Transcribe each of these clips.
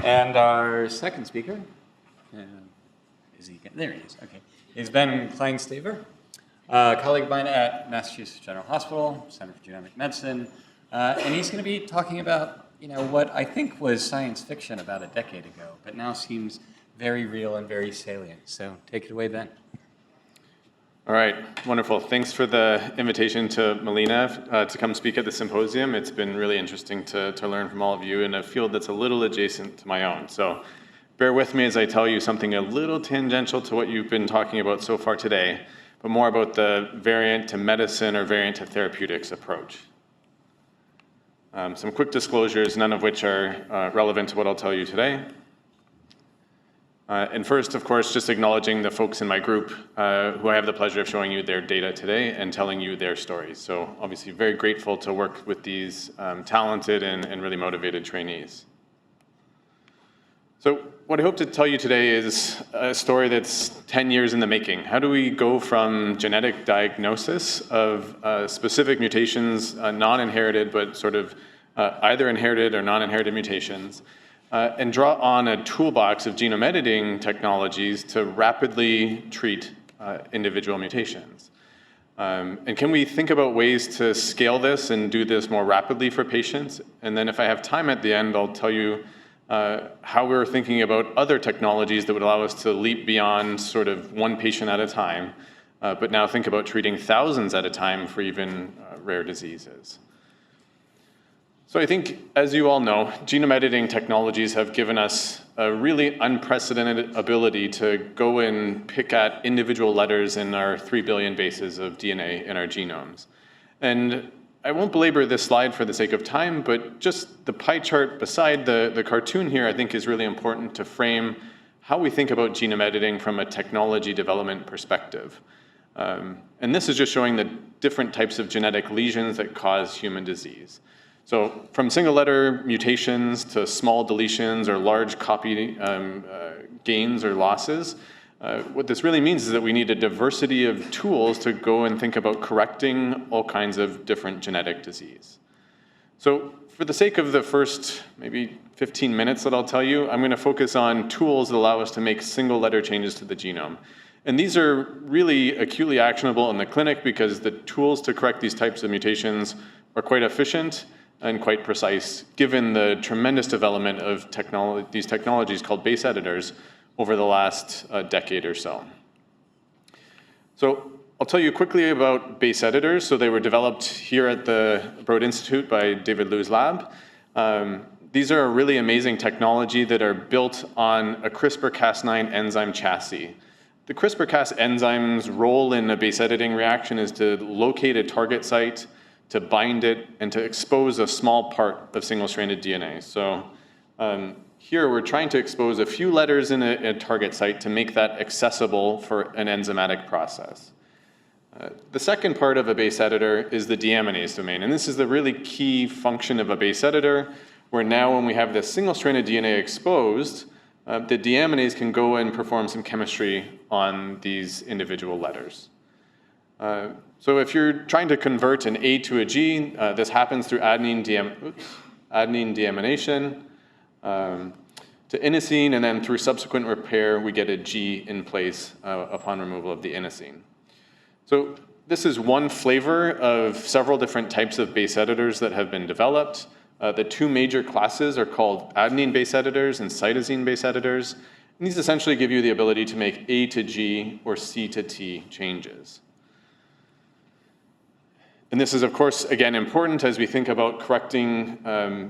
And our second speaker, is he? There he is. Okay, is Ben Kleinstiver, a colleague of mine at Massachusetts General Hospital, Center for Genomic Medicine, and he's going to be talking about what I think was science fiction about a decade ago, but now seems very real and very salient. So take it away, Ben. All right, wonderful. Thanks for the invitation to Melina to come speak at the symposium. It's been really interesting to learn from all of you in a field that's a little adjacent to my own. So bear with me as I tell you something a little tangential to what you've been talking about so far today, but more about the variant to medicine or variant to therapeutics approach. Some quick disclosures, none of which are relevant to what I'll tell you today. And first, of course, just acknowledging the folks in my group who I have the pleasure of showing you their data today and telling you their stories. So obviously very grateful to work with these talented and really motivated trainees. So what I hope to tell you today is a story that's 10 years in the making. How do we go from genetic diagnosis of specific mutations, non-inherited, but sort of either inherited or non-inherited mutations, and draw on a toolbox of genome editing technologies to rapidly treat individual mutations? And can we think about ways to scale this and do this more rapidly for patients? And then if I have time at the end, I'll tell you how we're thinking about other technologies that would allow us to leap beyond sort of one patient at a time, but now think about treating thousands at a time for even rare diseases. So I think, as you all know, genome editing technologies have given us a really unprecedented ability to go and pick at individual letters in our 3 billion bases of DNA in our genomes. And I won't belabor this slide for the sake of time, but just the pie chart beside the cartoon here I think is really important to frame how we think about genome editing from a technology development perspective. And this is just showing the different types of genetic lesions that cause human disease. So from single letter mutations to small deletions or large copy gains or losses, what this really means is that we need a diversity of tools to go and think about correcting all kinds of different genetic disease. So for the sake of the first maybe 15 minutes that I'll tell you, I'm going to focus on tools that allow us to make single letter changes to the genome. And these are really acutely actionable in the clinic because the tools to correct these types of mutations are quite efficient and quite precise, given the tremendous development of these technologies called base editors over the last decade or so. So I'll tell you quickly about base editors. So they were developed here at the Broad Institute by David Liu's lab. These are a really amazing technology that are built on a CRISPR-Cas9 enzyme chassis. The CRISPR-Cas enzyme's role in a base editing reaction is to locate a target site, to bind it, and to expose a small part of single-stranded DNA. So here we're trying to expose a few letters in a target site to make that accessible for an enzymatic process. The second part of a base editor is the deaminase domain, and this is the really key function of a base editor, where now when we have this single-stranded DNA exposed, the deaminase can go and perform some chemistry on these individual letters. So if you're trying to convert an A to a G, this happens through adenine deamination to inosine, and then through subsequent repair, we get a G in place upon removal of the inosine. So this is one flavor of several different types of base editors that have been developed. The two major classes are called adenine base editors and cytosine base editors. And these essentially give you the ability to make A to G or C to T changes. And this is, of course, again, important as we think about correcting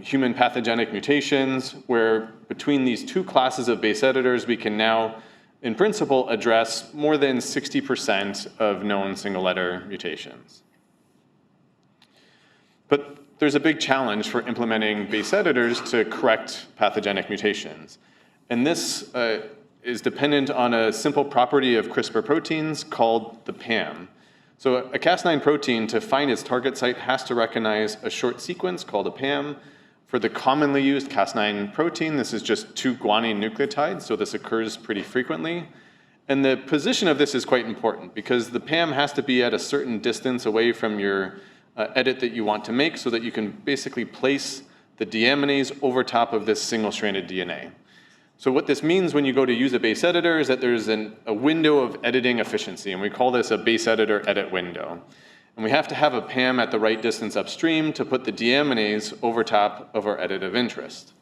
human pathogenic mutations, where between these two classes of base editors, we can now, in principle, address more than 60% of known single-letter mutations. But there's a big challenge for implementing base editors to correct pathogenic mutations. And this is dependent on a simple property of CRISPR proteins called the PAM. So a Cas9 protein, to find its target site, has to recognize a short sequence called a PAM. For the commonly used Cas9 protein, this is just 2 guanine nucleotides, so this occurs pretty frequently. And the position of this is quite important because the PAM has to be at a certain distance away from your edit that you want to make so that you can basically place the deaminase over top of this single-stranded DNA. So what this means when you go to use a base editor is that there's a window of editing efficiency, and we call this a base editor edit window. And we have to have a PAM at the right distance upstream to put the deaminase over top of our edit of interest.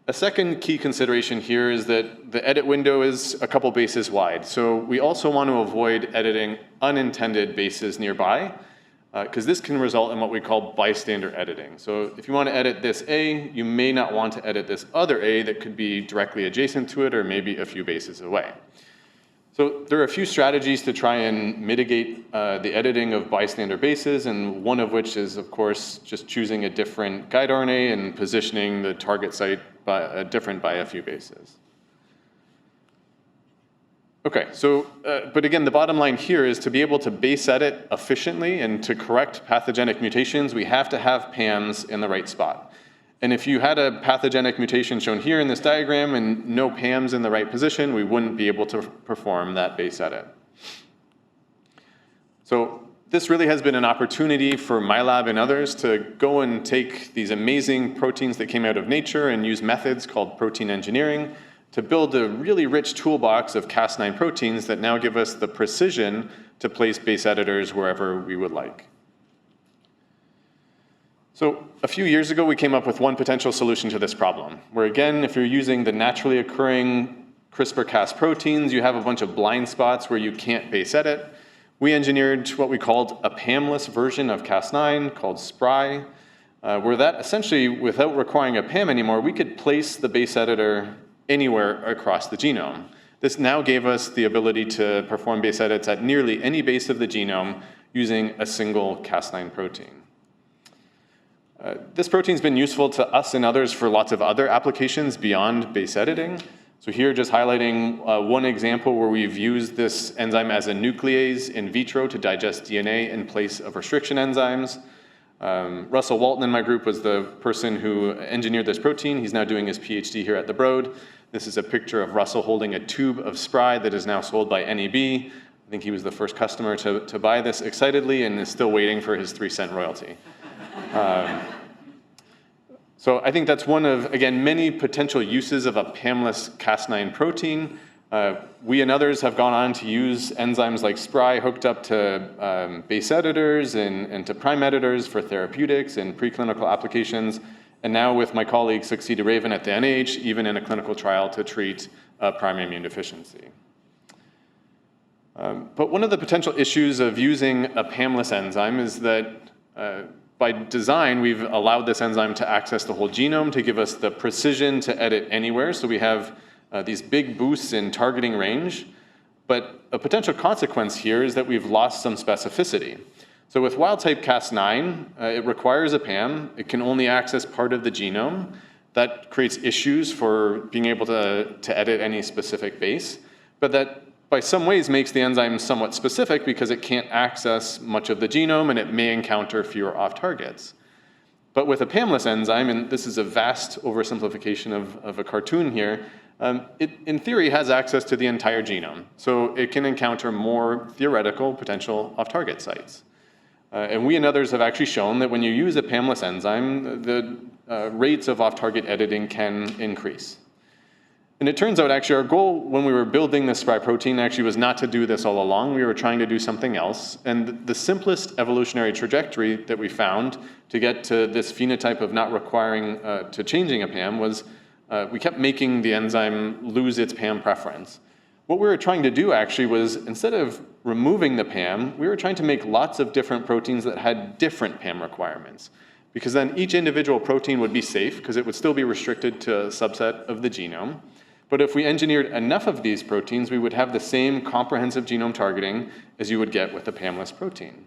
A second key consideration here is that the edit window is a couple bases wide. So we also want to avoid editing unintended bases nearby, because this can result in what we call bystander editing. So if you want to edit this A, you may not want to edit this other A that could be directly adjacent to it or maybe a few bases away. So there are a few strategies to try and mitigate the editing of bystander bases, and one of which is, of course, just choosing a different guide RNA and positioning the target site different by a few bases. Okay, so, but again, the bottom line here is to be able to base edit efficiently and to correct pathogenic mutations, we have to have PAMs in the right spot. And if you had a pathogenic mutation shown here in this diagram and no PAMs in the right position, we wouldn't be able to perform that base edit. So this really has been an opportunity for my lab and others to go and take these amazing proteins that came out of nature and use methods called protein engineering to build a really rich toolbox of Cas9 proteins that now give us the precision to place base editors wherever we would like. So a few years ago, we came up with one potential solution to this problem, where again, if you're using the naturally occurring CRISPR-Cas proteins, you have a bunch of blind spots where you can't base edit. We engineered what we called a PAM-less version of Cas9 called SPRY, where that essentially, without requiring a PAM anymore, we could place the base editor anywhere across the genome. This now gave us the ability to perform base edits at nearly any base of the genome using a single Cas9 protein. This protein's been useful to us and others for lots of other applications beyond base editing. So here, just highlighting one example where we've used this enzyme as a nuclease in vitro to digest DNA in place of restriction enzymes. Russell Walton in my group was the person who engineered this protein. He's now doing his PhD here at the Broad. This is a picture of Russell holding a tube of SPRY that is now sold by NEB. I think he was the first customer to buy this excitedly and is still waiting for his 3-cent royalty. So I think that's one of, again, many potential uses of a PAM-less Cas9 protein. We and others have gone on to use enzymes like SPRY hooked up to base editors and to prime editors for therapeutics and preclinical applications. And now with my colleague Succeed Raven at the NIH, even in a clinical trial to treat primary immune deficiency. But one of the potential issues of using a PAM-less enzyme is that by design, we've allowed this enzyme to access the whole genome to give us the precision to edit anywhere. So we have these big boosts in targeting range. But a potential consequence here is that we've lost some specificity. So with wild-type Cas9, it requires a PAM. It can only access part of the genome. That creates issues for being able to edit any specific base. But that by some ways makes the enzyme somewhat specific because it can't access much of the genome and it may encounter fewer off-targets. But with a PAM-less enzyme, and this is a vast oversimplification of a cartoon here, it in theory has access to the entire genome. So it can encounter more theoretical potential off-target sites. And we and others have actually shown that when you use a PAM-less enzyme, the rates of off-target editing can increase. And it turns out, actually, our goal when we were building this SPRY protein actually was not to do this all along. We were trying to do something else. And the simplest evolutionary trajectory that we found to get to this phenotype of not requiring to changing a PAM was we kept making the enzyme lose its PAM preference. What we were trying to do, actually, was instead of removing the PAM, we were trying to make lots of different proteins that had different PAM requirements. Because then each individual protein would be safe, because it would still be restricted to a subset of the genome. But if we engineered enough of these proteins, we would have the same comprehensive genome targeting as you would get with a PAM-less protein.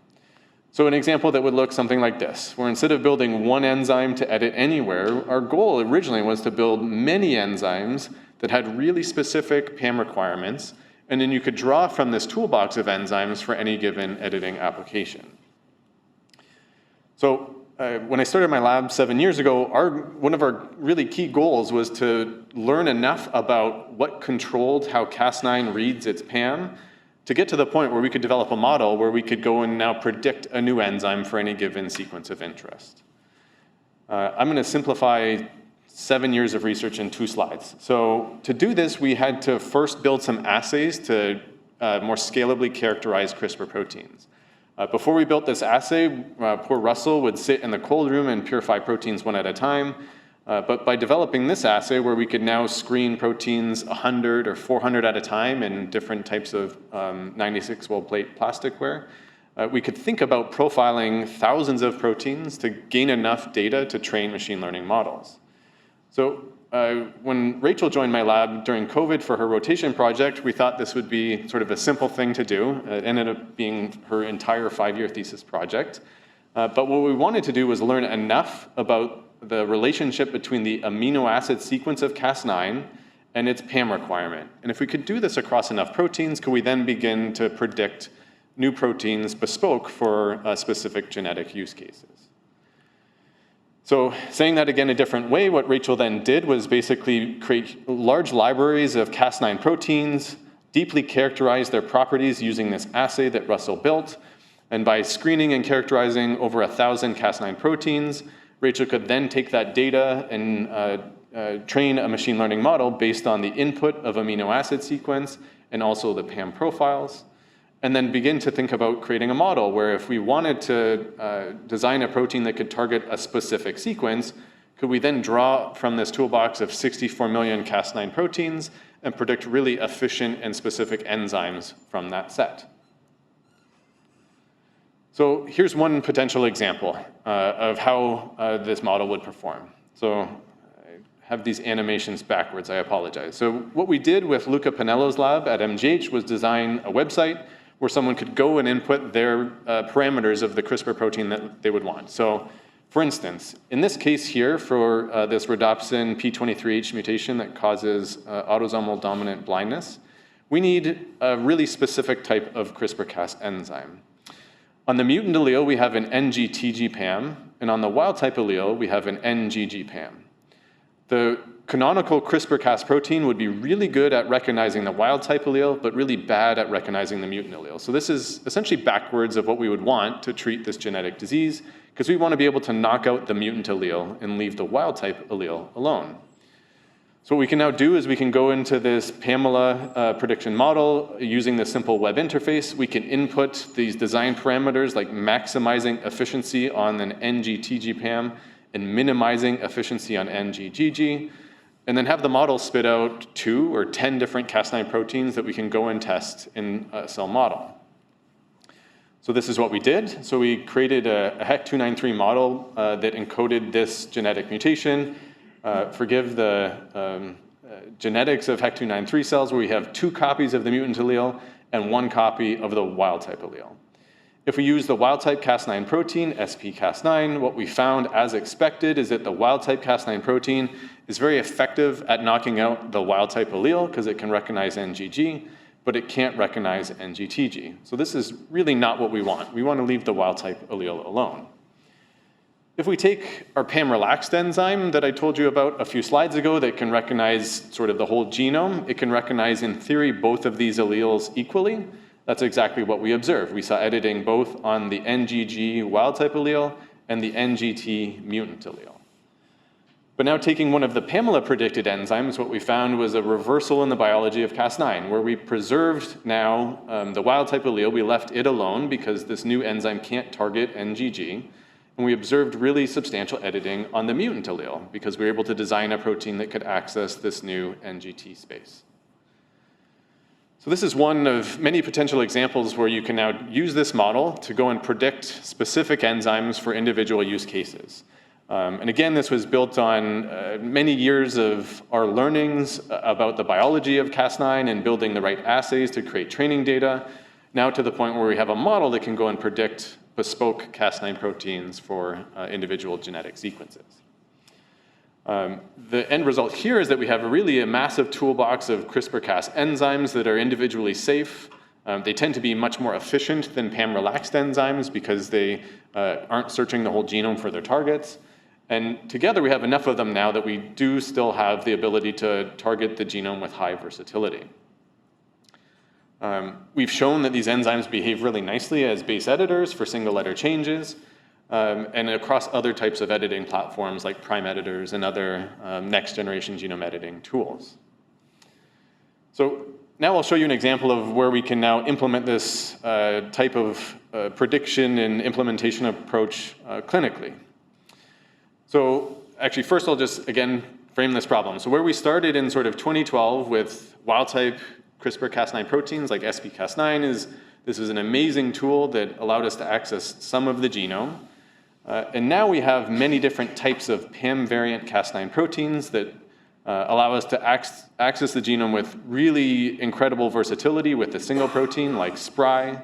So an example that would look something like this, where instead of building one enzyme to edit anywhere, our goal originally was to build many enzymes that had really specific PAM requirements, and then you could draw from this toolbox of enzymes for any given editing application. So when I started my lab 7 years ago, one of our really key goals was to learn enough about what controlled how Cas9 reads its PAM to get to the point where we could develop a model where we could go and now predict a new enzyme for any given sequence of interest. I'm going to simplify 7 years of research in 2 slides. So to do this, we had to first build some assays to more scalably characterize CRISPR proteins. Before we built this assay, poor Russell would sit in the cold room and purify proteins one at a time. But by developing this assay, where we could now screen proteins 100 or 400 at a time in different types of 96-well plate plasticware, we could think about profiling thousands of proteins to gain enough data to train machine learning models. So when Rachel joined my lab during COVID for her rotation project, we thought this would be sort of a simple thing to do. It ended up being her entire 5-year thesis project. But what we wanted to do was learn enough about the relationship between the amino acid sequence of Cas9 and its PAM requirement. And if we could do this across enough proteins, could we then begin to predict new proteins bespoke for specific genetic use cases? So saying that again a different way, what Rachel then did was basically create large libraries of Cas9 proteins, deeply characterize their properties using this assay that Russell built, and by screening and characterizing over 1,000 Cas9 proteins, Rachel could then take that data and train a machine learning model based on the input of amino acid sequence and also the PAM profiles, and then begin to think about creating a model where if we wanted to design a protein that could target a specific sequence, could we then draw from this toolbox of 64 million Cas9 proteins and predict really efficient and specific enzymes from that set? So here's one potential example of how this model would perform. So I have these animations backwards, I apologize. So what we did with Luca Pinello's lab at MGH was design a website where someone could go and input their parameters of the CRISPR protein that they would want. So for instance, in this case here for this rhodopsin P23H mutation that causes autosomal dominant blindness, we need a really specific type of CRISPR-Cas enzyme. On the mutant allele, we have an NGTG PAM, and on the wild type allele, we have an NGG PAM. The canonical CRISPR-Cas protein would be really good at recognizing the wild type allele, but really bad at recognizing the mutant allele. So this is essentially backwards of what we would want to treat this genetic disease, because we want to be able to knock out the mutant allele and leave the wild type allele alone. So what we can now do is we can go into this Pamela prediction model using the simple web interface. We can input these design parameters like maximizing efficiency on an NGTG PAM and minimizing efficiency on NGGG, and then have the model spit out 2 or 10 different Cas9 proteins that we can go and test in a cell model. So this is what we did. So we created a HEC293 model that encoded this genetic mutation. Forgive the genetics of HEC293 cells, where we have 2 copies of the mutant allele and 1 copy of the wild type allele. If we use the wild type Cas9 protein, SP-Cas9, what we found as expected is that the wild type Cas9 protein is very effective at knocking out the wild type allele because it can recognize NGG, but it can't recognize NGTG. So this is really not what we want. We want to leave the wild type allele alone. If we take our PAM-relaxed enzyme that I told you about a few slides ago that can recognize sort of the whole genome, it can recognize, in theory, both of these alleles equally. That's exactly what we observed. We saw editing both on the NGG wild-type allele and the NGT mutant allele. But now taking one of the Pamela-predicted enzymes, what we found was a reversal in the biology of Cas9, where we preserved now the wild-type allele. We left it alone because this new enzyme can't target NGG. And we observed really substantial editing on the mutant allele because we were able to design a protein that could access this new NGT space. So this is one of many potential examples where you can now use this model to go and predict specific enzymes for individual use cases. And again, this was built on many years of our learnings about the biology of Cas9 and building the right assays to create training data, now to the point where we have a model that can go and predict bespoke Cas9 proteins for individual genetic sequences. The end result here is that we have a massive toolbox of CRISPR-Cas enzymes that are individually safe. They tend to be much more efficient than PAM-relaxed enzymes because they aren't searching the whole genome for their targets. And together we have enough of them now that we do still have the ability to target the genome with high versatility. We've shown that these enzymes behave really nicely as base editors for single letter changes. and across other types of editing platforms like prime editors and other next-generation genome editing tools. So now I'll show you an example of where we can now implement this type of prediction and implementation approach clinically. So actually, first I'll just, again, frame this problem. So where we started in sort of 2012 with wild-type CRISPR-Cas9 proteins like SB-Cas9 is, this is an amazing tool that allowed us to access some of the genome. And now we have many different types of PAM variant Cas9 proteins that allow us to access the genome with really incredible versatility with a single protein like SPRI.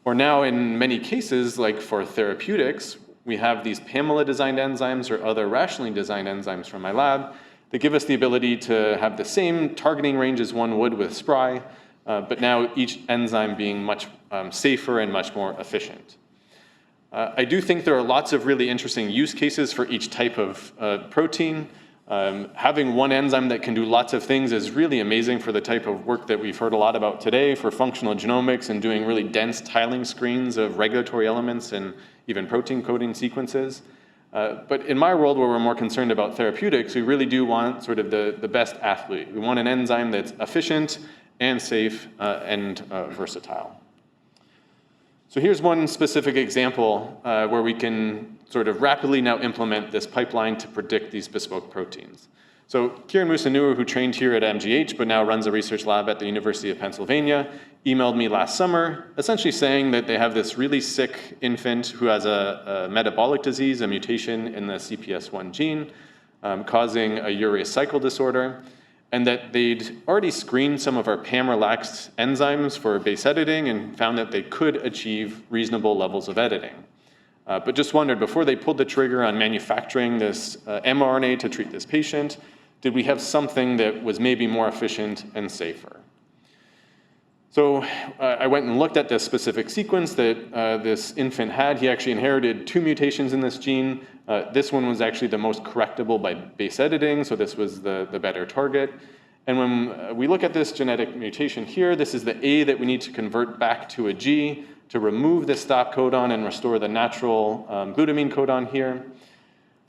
Or now in many cases, like for therapeutics, we have these Pamela-designed enzymes or other rationally designed enzymes from my lab that give us the ability to have the same targeting range as one would with SPRI, but now each enzyme being much safer and much more efficient. I do think there are lots of really interesting use cases for each type of protein. Having one enzyme that can do lots of things is really amazing for the type of work that we've heard a lot about today for functional genomics and doing really dense tiling screens of regulatory elements and even protein coding sequences. But in my world, where we're more concerned about therapeutics, we really do want sort of the best athlete. We want an enzyme that's efficient and safe and versatile. So here's one specific example where we can sort of rapidly now implement this pipeline to predict these bespoke proteins. So Kiran Musanur, who trained here at MGH but now runs a research lab at the University of Pennsylvania, emailed me last summer essentially saying that they have this really sick infant who has a metabolic disease, a mutation in the CPS1 gene, causing a urease cycle disorder, and that they'd already screened some of our PAM-relaxed enzymes for base editing and found that they could achieve reasonable levels of editing. But just wondered, before they pulled the trigger on manufacturing this mRNA to treat this patient, did we have something that was maybe more efficient and safer? So I went and looked at this specific sequence that this infant had. He actually inherited 2 mutations in this gene. This one was actually the most correctable by base editing, so this was the better target. And when we look at this genetic mutation here, this is the A that we need to convert back to a G to remove the stop codon and restore the natural glutamine codon here.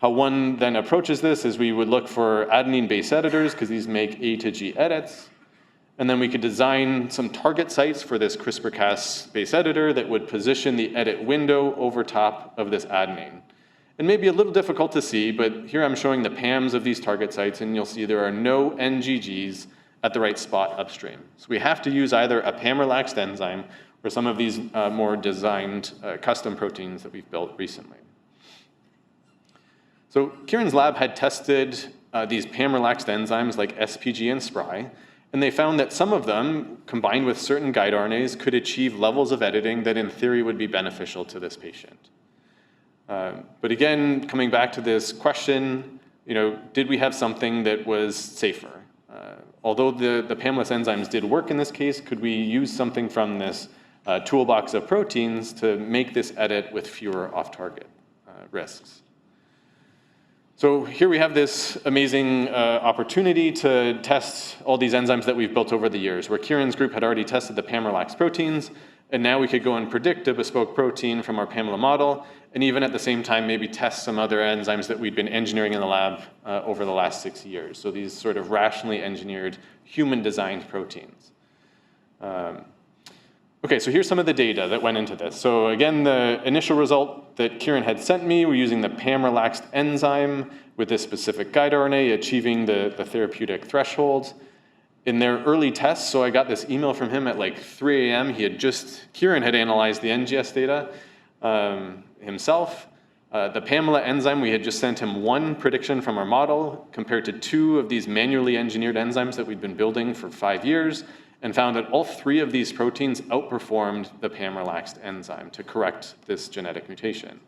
How one then approaches this is we would look for adenine base editors because these make A to G edits. And then we could design some target sites for this CRISPR-Cas base editor that would position the edit window over top of this adenine. It may be a little difficult to see, but here I'm showing the PAMs of these target sites, and you'll see there are no NGGs at the right spot upstream. So we have to use either a PAM-relaxed enzyme or some of these more designed custom proteins that we've built recently. So Kiran's lab had tested these PAM-relaxed enzymes like SPG and SPRI, and they found that some of them, combined with certain guide RNAs, could achieve levels of editing that in theory would be beneficial to this patient. But again, coming back to this question, did we have something that was safer? Although the PAM-less enzymes did work in this case, could we use something from this toolbox of proteins to make this edit with fewer off-target risks? So here we have this amazing opportunity to test all these enzymes that we've built over the years, where Kiran's group had already tested the PAM-relaxed proteins, and now we could go and predict a bespoke protein from our Pamela model, and even at the same time maybe test some other enzymes that we'd been engineering in the lab over the last 6 years. So these sort of rationally engineered, human-designed proteins. Okay, so here's some of the data that went into this. So again, the initial result that Kiran had sent me, we're using the PAM-relaxed enzyme with this specific guide RNA achieving the therapeutic thresholds. In their early tests, so I got this email from him at like 3 a.m. Kiran had analyzed the NGS data himself. The Pamela enzyme, we had just sent him 1 prediction from our model compared to 2 of these manually engineered enzymes that we'd been building for 5 years, and found that all 3 of these proteins outperformed the PAM-relaxed enzyme to correct this genetic mutation.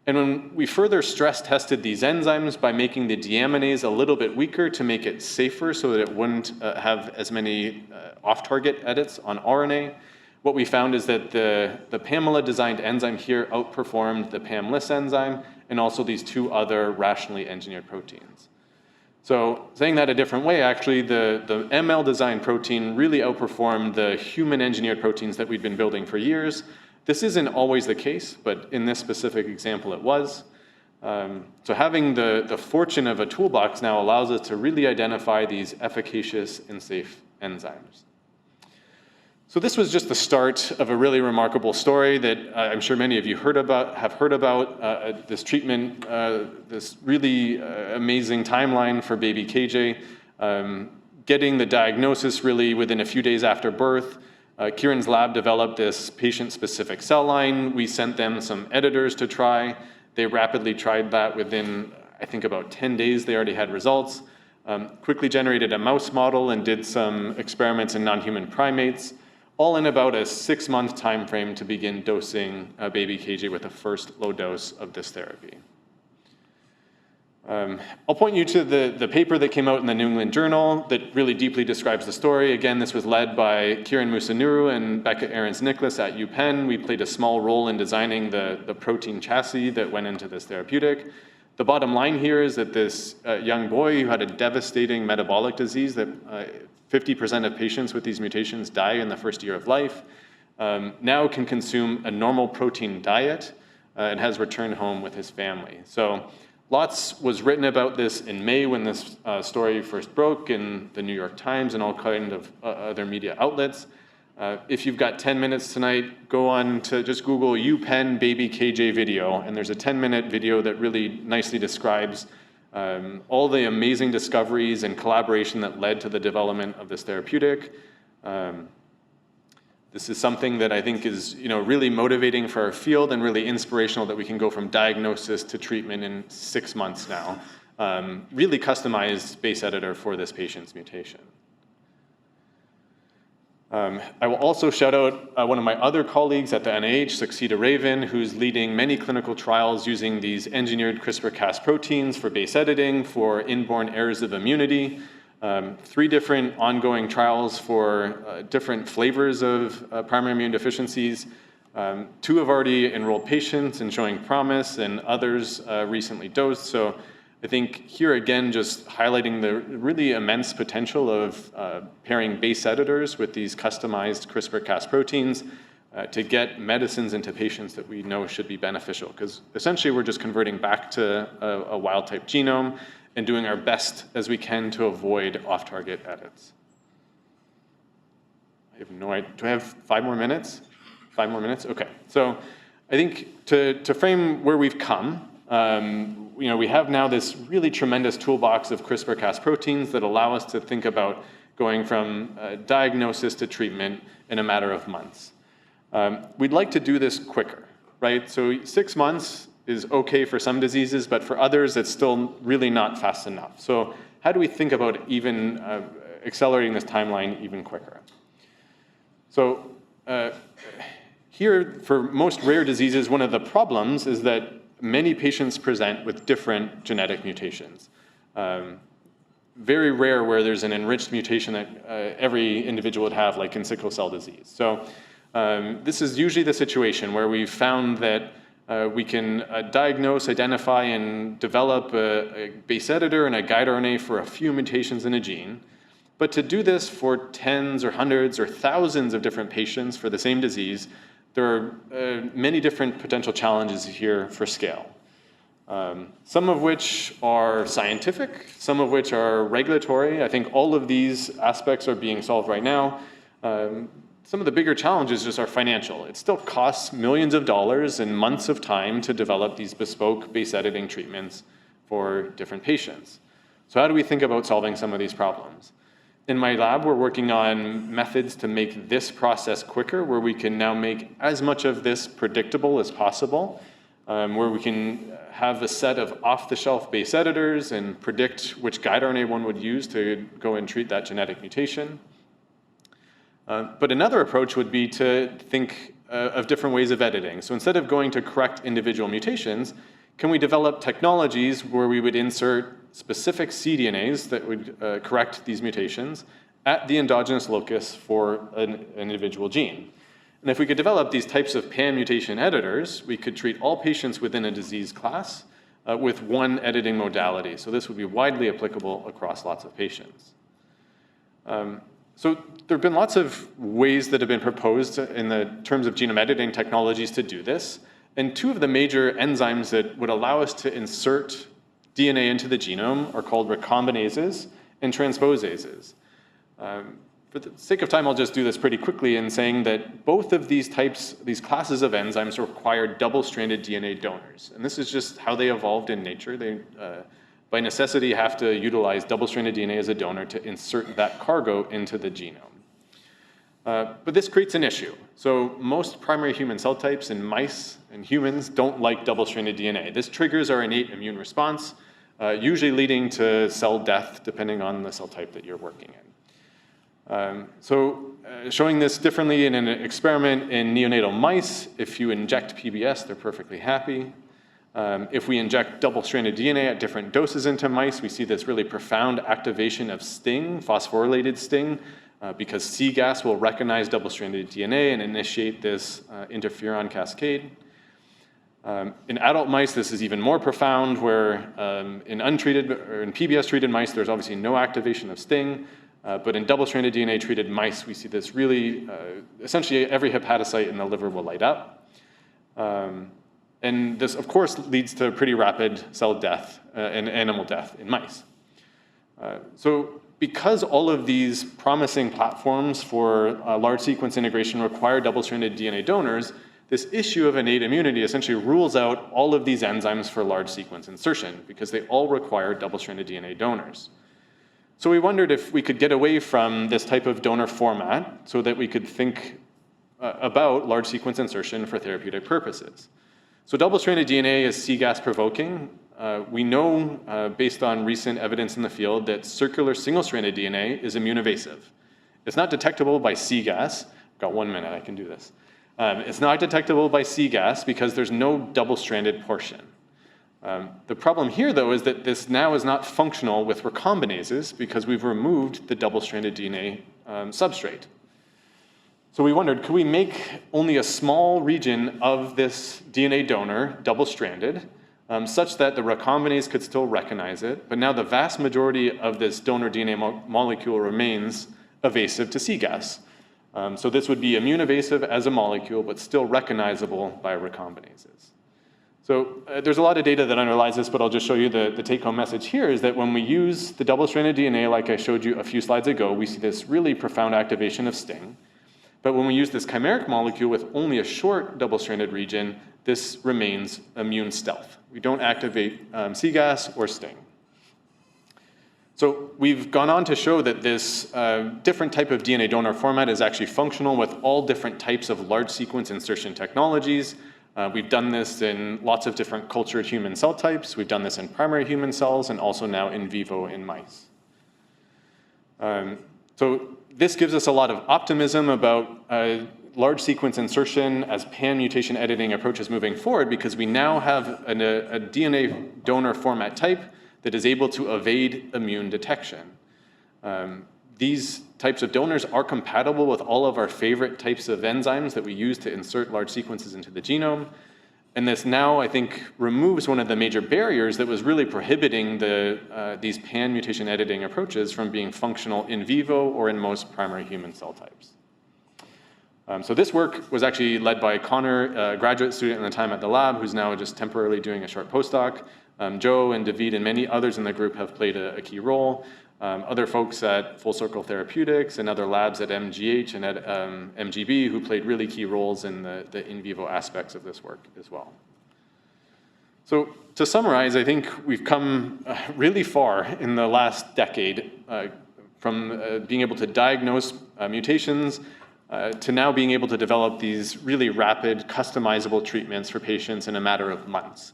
And when we further stress tested these enzymes by making the deaminase a little bit weaker to make it safer so that it wouldn't have as many off-target edits on RNA, what we found is that the Pamela-designed enzyme here outperformed the PAM-less enzyme and also these 2 other rationally engineered proteins. So saying that a different way, actually, the ML-designed protein really outperformed the human-engineered proteins that we'd been building for years This isn't always the case, but in this specific example it was. So having the fortune of a toolbox now allows us to really identify these efficacious and safe enzymes. So this was just the start of a really remarkable story that I'm sure many of you have heard about this treatment, this really amazing timeline for baby KJ, getting the diagnosis really within a few days after birth. Kieran's lab developed this patient-specific cell line. We sent them some editors to try. They rapidly tried that within, I think, about 10 days. They already had results. Quickly generated a mouse model and did some experiments in non-human primates, all in about a 6-month time frame to begin dosing baby KJ with the first low dose of this therapy. I'll point you to the paper that came out in the New England Journal that really deeply describes the story. Again, this was led by Kieran Musunuru and Becca Ahrens-Nicholas at UPenn. We played a small role in designing the protein chassis that went into this therapeutic. The bottom line here is that this young boy who had a devastating metabolic disease that 50% of patients with these mutations die in the first year of life, now can consume a normal protein diet and has returned home with his family. So lots was written about this in May when this story first broke in the New York Times and all kind of other media outlets. If you've got 10 minutes tonight, go on to just Google UPenn baby KJ video, and there's a 10-minute video that really nicely describes all the amazing discoveries and collaboration that led to the development of this therapeutic. This is something that I think is really motivating for our field and really inspirational that we can go from diagnosis to treatment in 6 months now. Really customized base editor for this patient's mutation. I will also shout out one of my other colleagues at the NIH, Succeeda Raven, who's leading many clinical trials using these engineered CRISPR-Cas proteins for base editing for inborn errors of immunity. 3 different ongoing trials for different flavors of primary immune deficiencies. 2 have already enrolled patients and showing promise, and others recently dosed. So I think here again, just highlighting the really immense potential of pairing base editors with these customized CRISPR-Cas proteins to get medicines into patients that we know should be beneficial. Because essentially we're just converting back to a wild-type genome and doing our best as we can to avoid off-target edits. I have no idea. Do I have 5 more minutes? 5 more minutes? Okay. So I think to frame where we've come, we have now this really tremendous toolbox of CRISPR-Cas proteins that allow us to think about going from diagnosis to treatment in a matter of months. We'd like to do this quicker, right? So 6 months is okay for some diseases, but for others, it's still really not fast enough. So how do we think about even accelerating this timeline even quicker? So here, for most rare diseases, one of the problems is that many patients present with different genetic mutations. Very rare where there's an enriched mutation that every individual would have, like in sickle cell disease. So this is usually the situation where we've found that we can diagnose, identify, and develop a base editor and a guide RNA for a few mutations in a gene. But to do this for tens or hundreds or thousands of different patients for the same disease, there are many different potential challenges here for scale. Some of which are scientific, some of which are regulatory. I think all of these aspects are being solved right now. Some of the bigger challenges just are financial. It still costs millions of dollars and months of time to develop these bespoke base editing treatments for different patients. So how do we think about solving some of these problems? In my lab, we're working on methods to make this process quicker, where we can now make as much of this predictable as possible, where we can have a set of off-the-shelf base editors and predict which guide RNA one would use to go and treat that genetic mutation. But another approach would be to think of different ways of editing. So instead of going to correct individual mutations, can we develop technologies where we would insert specific cDNAs that would correct these mutations at the endogenous locus for an individual gene? And if we could develop these types of pan-mutation editors, we could treat all patients within a disease class with one editing modality. So this would be widely applicable across lots of patients. So there have been lots of ways that have been proposed in the terms of genome editing technologies to do this. And two of the major enzymes that would allow us to insert DNA into the genome are called recombinases and transposases. For the sake of time, I'll just do this pretty quickly in saying that both of these classes of enzymes require double-stranded DNA donors. And this is just how they evolved in nature. They, by necessity, have to utilize double-stranded DNA as a donor to insert that cargo into the genome. But this creates an issue. So most primary human cell types in mice and humans don't like double-stranded DNA. This triggers our innate immune response, usually leading to cell death, depending on the cell type that you're working in. Showing this differently in an experiment in neonatal mice, if you inject PBS, they're perfectly happy. If we inject double-stranded DNA at different doses into mice, we see this really profound activation of STING, phosphorylated STING, because C-gas will recognize double-stranded DNA and initiate this interferon cascade. In adult mice, this is even more profound, where in untreated or in PBS-treated mice, there's obviously no activation of STING. But in double-stranded DNA-treated mice, we see this really, essentially every hepatocyte in the liver will light up. And this, of course, leads to pretty rapid cell death and animal death in mice. So because all of these promising platforms for large sequence integration require double-stranded DNA donors, this issue of innate immunity essentially rules out all of these enzymes for large sequence insertion, because they all require double-stranded DNA donors. So we wondered if we could get away from this type of donor format so that we could think about large sequence insertion for therapeutic purposes. So double-stranded DNA is C-gas provoking. We know, based on recent evidence in the field, that circular single-stranded DNA is immune evasive. It's not detectable by C-gas. I've got 1 minute, I can do this. It's not detectable by C-gas because there's no double-stranded portion. The problem here, though, is that this now is not functional with recombinases because we've removed the double-stranded DNA substrate. So we wondered, could we make only a small region of this DNA donor double-stranded, such that the recombinase could still recognize it, but now the vast majority of this donor DNA molecule remains evasive to C-gas. So this would be immune evasive as a molecule, but still recognizable by recombinases. So there's a lot of data that underlies this, but I'll just show you the take-home message here is that when we use the double-stranded DNA, like I showed you a few slides ago, we see this really profound activation of STING. But when we use this chimeric molecule with only a short double-stranded region, this remains immune stealth. We don't activate C-gas or STING. So we've gone on to show that this different type of DNA donor format is actually functional with all different types of large sequence insertion technologies. We've done this in lots of different cultured human cell types. We've done this in primary human cells and also now in vivo in mice. So this gives us a lot of optimism about large sequence insertion as pan-mutation editing approaches moving forward, because we now have a DNA donor format type that is able to evade immune detection. These types of donors are compatible with all of our favorite types of enzymes that we use to insert large sequences into the genome. And this now, I think, removes one of the major barriers that was really prohibiting these pan-mutation editing approaches from being functional in vivo or in most primary human cell types. So this work was actually led by Connor, a graduate student at the time at the lab, who's now just temporarily doing a short postdoc. Joe and David and many others in the group have played a key role. Other folks at Full Circle Therapeutics and other labs at MGH and at MGB who played really key roles in the in vivo aspects of this work as well. So to summarize, I think we've come really far in the last decade from being able to diagnose mutations to now being able to develop these really rapid, customizable treatments for patients in a matter of months.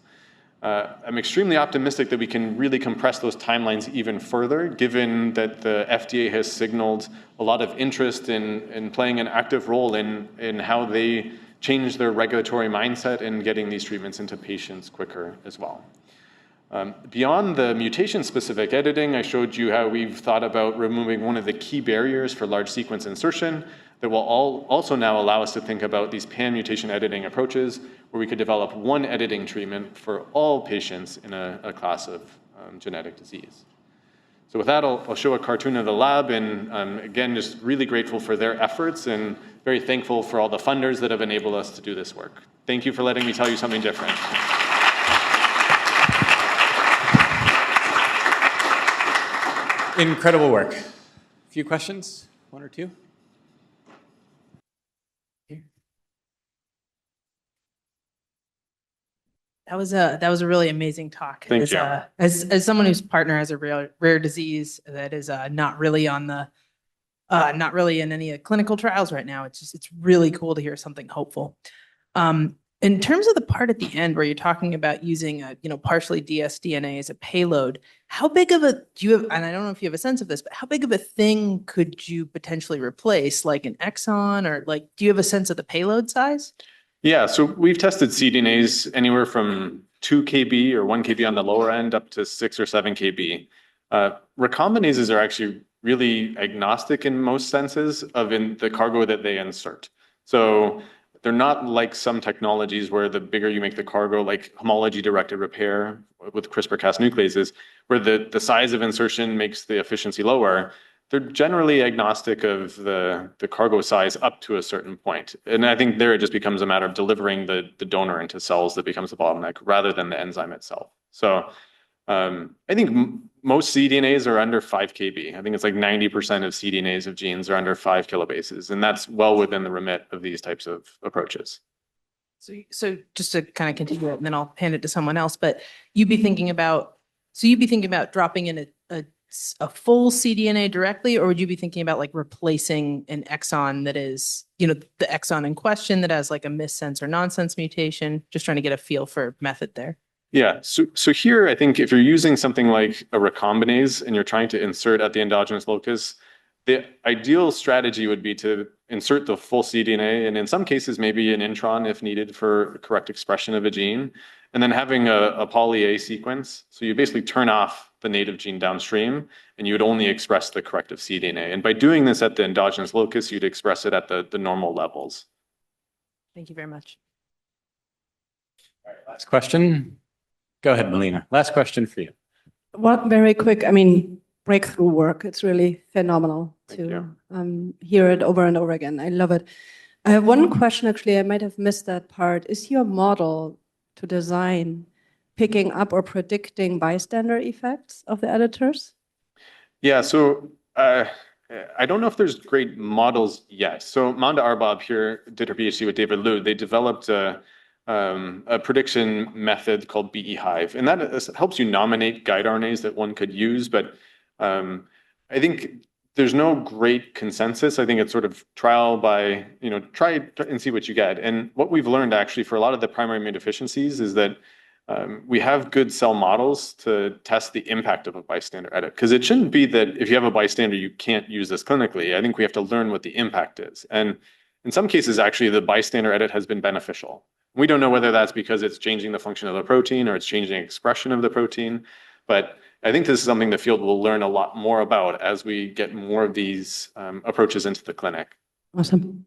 I'm extremely optimistic that we can really compress those timelines even further, given that the FDA has signaled a lot of interest in playing an active role in how they change their regulatory mindset in getting these treatments into patients quicker as well. Beyond the mutation-specific editing, I showed you how we've thought about removing one of the key barriers for large sequence insertion that will also now allow us to think about these pan-mutation editing approaches where we could develop one editing treatment for all patients in a class of genetic disease. So with that, I'll show a cartoon of the lab, and again, just really grateful for their efforts and very thankful for all the funders that have enabled us to do this work. Thank you for letting me tell you something different. Incredible work. A few questions? One or two? That was a really amazing talk. Thank you. As someone whose partner has a rare disease that is not really in any clinical trials right now, it's really cool to hear something hopeful. In terms of the part at the end where you're talking about using partially dsDNA as a payload, how big of a do you have? And I don't know if you have a sense of this, but how big of a thing could you potentially replace, like an exon, or like do you have a sense of the payload size? Yeah, so we've tested cDNAs anywhere from 2 kb or 1 kb on the lower end up to 6 or 7 kb. Recombinases are actually really agnostic in most senses in the cargo that they insert. So they're not like some technologies where the bigger you make the cargo, like homology-directed repair with CRISPR-Cas nucleases, where the size of insertion makes the efficiency lower. They're generally agnostic of the cargo size up to a certain point. And I think there it just becomes a matter of delivering the donor into cells that becomes the bottleneck rather than the enzyme itself. So I think most cDNAs are under 5 kb. I think it's like 90% of cDNAs of genes are under 5 kilobases, and that's well within the remit of these types of approaches. So just to kind of continue it, and then I'll hand it to someone else, but you'd be thinking about dropping in a full cDNA directly, or would you be thinking about like replacing an exon that is, the exon in question that has like a missense or nonsense mutation? Just trying to get a feel for method there. Yeah, so here I think if you're using something like a recombinase and you're trying to insert at the endogenous locus, the ideal strategy would be to insert the full cDNA, and in some cases maybe an intron if needed for correct expression of a gene, and then having a poly A sequence. So you basically turn off the native gene downstream, and you would only express the corrective cDNA. And by doing this at the endogenous locus, you'd express it at the normal levels. Thank you very much. All right, last question. Go ahead, Melina. Last question for you. Well, very quick. I mean, breakthrough work. It's really phenomenal to hear it over and over again. I love it. I have one question, actually. I might have missed that part. Is your model to design picking up or predicting bystander effects of the editors? Yeah, so I don't know if there's great models yet. So Manda Arbab here did her PhD with David Liu. They developed a prediction method called BE-Hive, and that helps you nominate guide RNAs that one could use. But I think there's no great consensus. I think it's sort of trial by, try and see what you get. And what we've learned actually for a lot of the primary immunodeficiencies is that we have good cell models to test the impact of a bystander edit. Because it shouldn't be that if you have a bystander, you can't use this clinically. I think we have to learn what the impact is. And in some cases, actually, the bystander edit has been beneficial. We don't know whether that's because it's changing the function of the protein or it's changing expression of the protein. But I think this is something the field will learn a lot more about as we get more of these approaches into the clinic. Awesome.